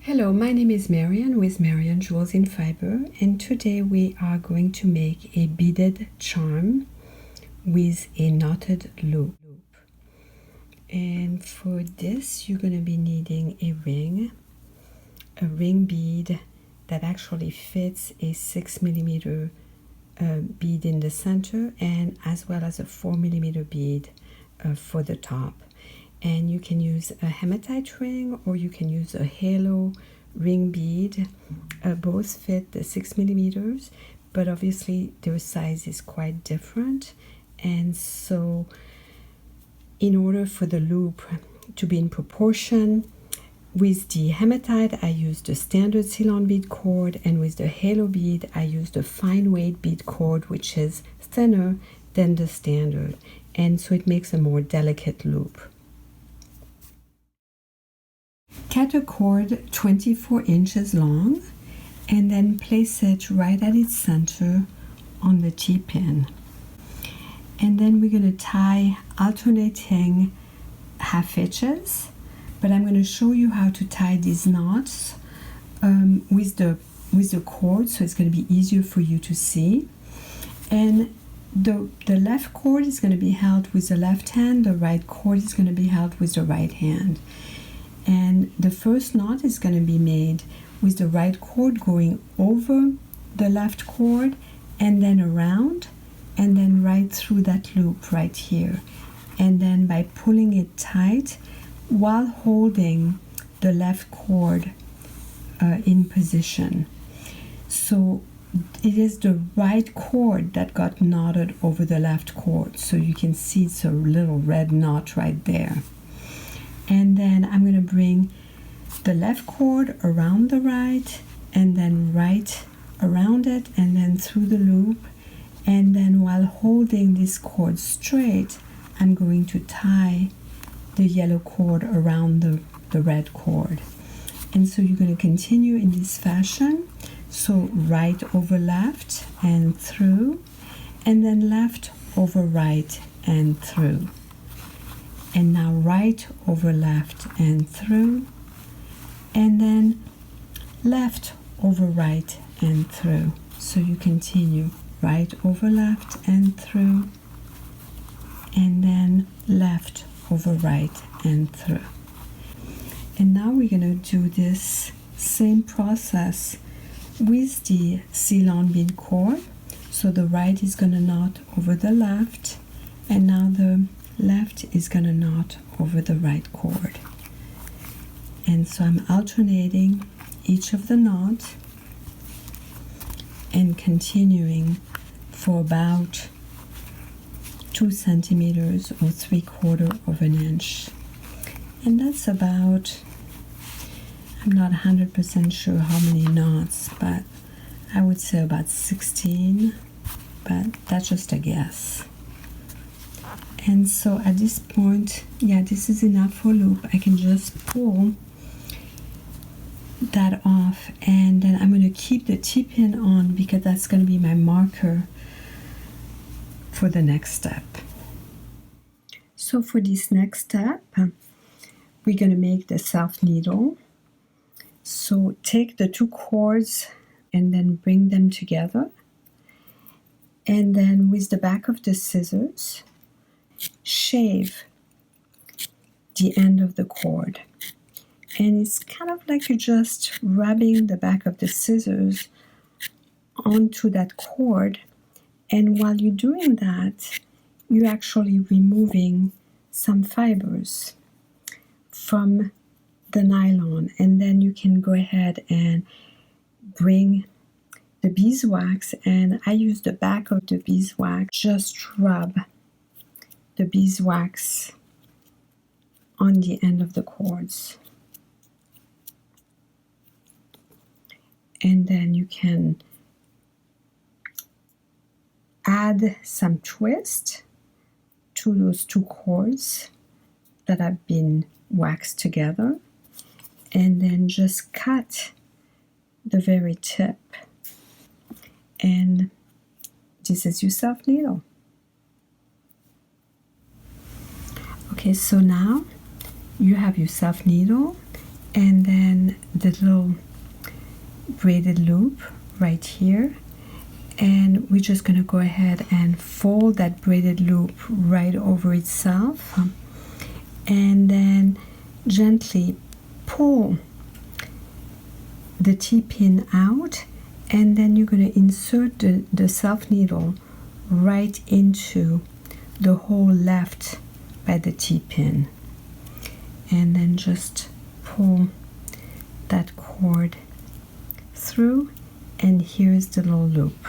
Hello, my name is Marion with Marion Jewels in Fiber, and today we are going to make a beaded charm with a knotted loop. And for this, you're going to be needing a ring bead that actually fits a 6mm bead in the center, and as well as a 4mm bead for the top. And you can use a hematite ring or you can use a halo ring bead. Both fit the 6mm, but obviously their size is quite different. And so in order for the loop to be in proportion, with the hematite I used the standard Ceylon bead cord, and with the halo bead I used a fine weight bead cord which is thinner than the standard, and so it makes a more delicate loop. Cut a cord 24 inches long and then place it right at its center on the T-pin. And then we're going to tie alternating half hitches, but I'm going to show you how to tie these knots with the cord, so it's going to be easier for you to see. And the left cord is going to be held with the left hand, the right cord is going to be held with the right hand. And the first knot is going to be made with the right cord going over the left cord and then around and then right through that loop right here. And then by pulling it tight while holding the left cord in position. So it is the right cord that got knotted over the left cord. So you can see it's a little red knot right there. And then I'm going to bring the left cord around the right and then right around it and then through the loop. And then while holding this cord straight, I'm going to tie the yellow cord around the red cord. And so you're going to continue in this fashion. So right over left and through, and then left over right and through. And now right over left and through, and then left over right and through. So you continue right over left and through, and then left over right and through. And now we're going to do this same process with the Ceylon bead cord. So the right is going to knot over the left, and now the left is going to knot over the right cord. And so I'm alternating each of the knots and continuing for about 2 centimeters or 3/4 of an inch. And that's about, I'm not 100% sure how many knots, but I would say about 16, but that's just a guess. And so at this point, yeah, this is enough for loop. I can just pull that off, and then I'm going to keep the T-pin on because that's going to be my marker for the next step. So for this next step, we're going to make the self needle. So take the 2 cords and then bring them together, and then with the back of the scissors, shave the end of the cord. And it's kind of like you're just rubbing the back of the scissors onto that cord, and while you're doing that, you're actually removing some fibers from the nylon. And then you can go ahead and bring the beeswax, and I use the back of the beeswax, just rub the beeswax on the end of the cords. And then you can add some twist to those 2 cords that have been waxed together, and then just cut the very tip. And this is your self needle. Okay, so now you have your self needle, and then the little braided loop right here, and we're just going to go ahead and fold that braided loop right over itself, and then gently pull the T-pin out, and then you're going to insert the self needle right into the hole left by the T-pin, and then just pull that cord through, and here's the little loop.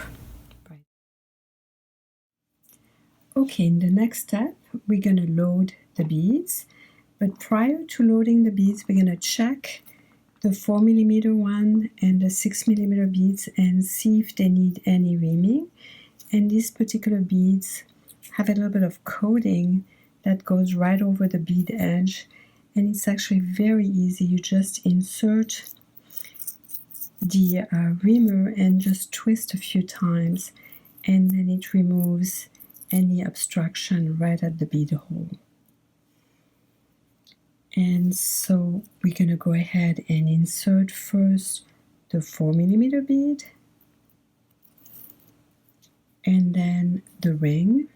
Okay, in the next step we're going to load the beads, but prior to loading the beads we're going to check the 4mm one and the 6mm beads and see if they need any reaming. And these particular beads have a little bit of coating that goes right over the bead edge, and it's actually very easy. You just insert the reamer and just twist a few times, and then it removes any obstruction right at the bead hole. And so we're going to go ahead and insert first the 4mm bead, and then the ring,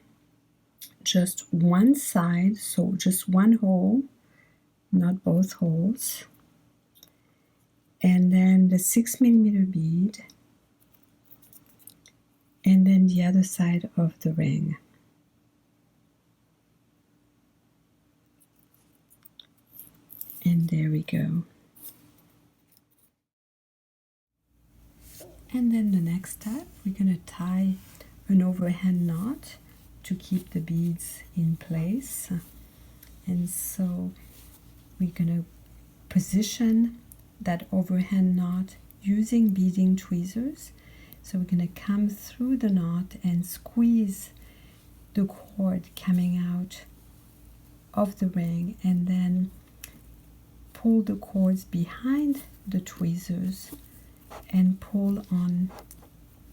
just one side, so just one hole, not both holes, and then the 6mm bead, and then the other side of the ring. And there we go. And then the next step, we're going to tie an overhand knot to keep the beads in place. And so we're going to position that overhand knot using beading tweezers. So we're going to come through the knot and squeeze the cord coming out of the ring, and then pull the cords behind the tweezers and pull on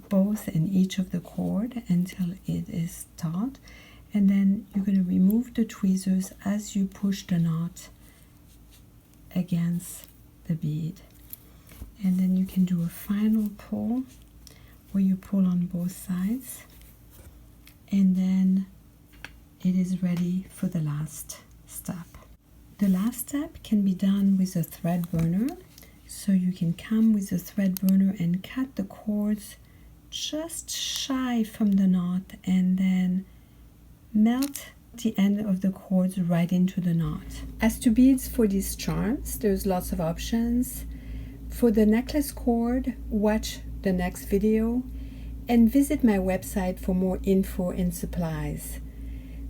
both and each of the cord until it is taut, and then you're going to remove the tweezers as you push the knot against the bead, and then you can do a final pull where you pull on both sides, and then it is ready for the last step. The last step can be done with a thread burner, so you can come with a thread burner and cut the cords just shy from the knot, and then melt the end of the cords right into the knot. As to beads for these charms, there's lots of options. For the necklace cord, watch the next video and visit my website for more info and supplies.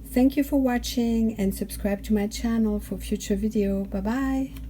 Thank you for watching, and subscribe to my channel for future video. Bye bye.